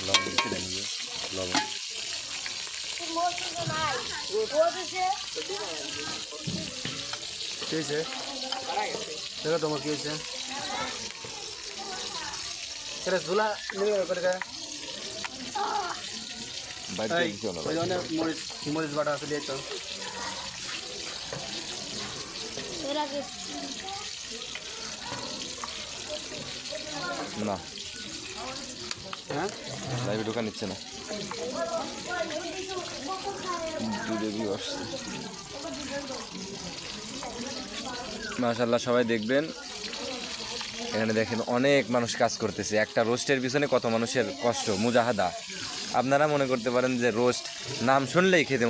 লবণ দিচ্ছি না লবণ কি হয়েছে দেখো তোমার কি হয়েছে সেটা ঝোলা নেবে করে মরিচ মরিচ বাটা আছে দিয়ে তো না হ্যাঁ লাইভে ঢোকা নিচ্ছে না মাশাআল্লাহ সবাই দেখবেন এখানে দেখেন অনেক মানুষ কাজ করতেছে একটা রোস্টের পিছনে কত মানুষের কষ্ট মুজাহাদা আপনারা মনে করতে পারেন যে রোস্ট নাম শুনলেই খেতে